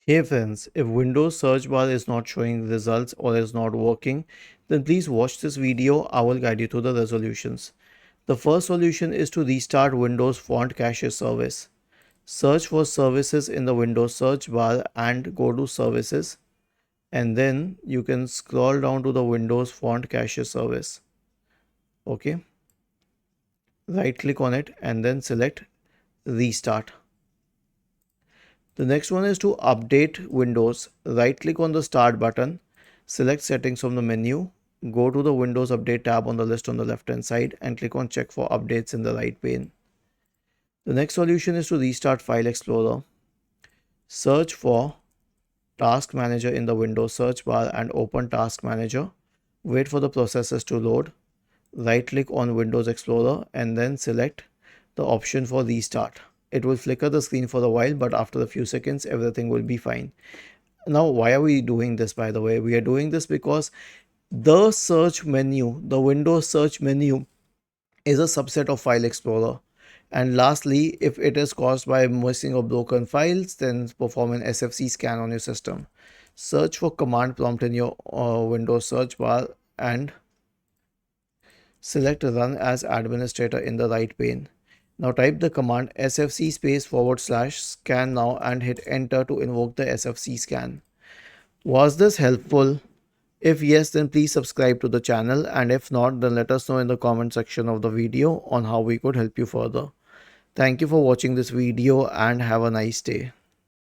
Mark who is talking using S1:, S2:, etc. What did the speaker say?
S1: Hey friends, if Windows search bar is not showing results or is not working, then please watch this video. I will guide you through the resolutions. The first solution is to restart Windows Font Cache service. Search for services in the Windows search bar and go to services, and then you can scroll down to the Windows Font Cache service. Okay, right click on it and then select restart. The next one is to update Windows. Right click on the start button, select settings from the menu, go to the Windows Update tab on the list on the left hand side and click on check for updates in the right pane. The next solution is to restart File Explorer. Search for Task Manager in the Windows search bar and open Task Manager. Wait for the processes to load. Right click on Windows Explorer and then select the option for restart. It will flicker the screen for a while, but after a few seconds, everything will be fine. Now, why are we doing this, by the way? We are doing this because the search menu, the Windows search menu, is a subset of File Explorer. And lastly, if it is caused by missing or broken files, then perform an SFC scan on your system. Search for command prompt in your Windows search bar and select Run as Administrator in the right pane. Now type the command sfc /scan now and hit enter to invoke the sfc scan. Was this helpful? If yes, then please subscribe to the channel, and if not, then let us know in the comment section of the video on how we could help you further. Thank you for watching this video and have a nice day.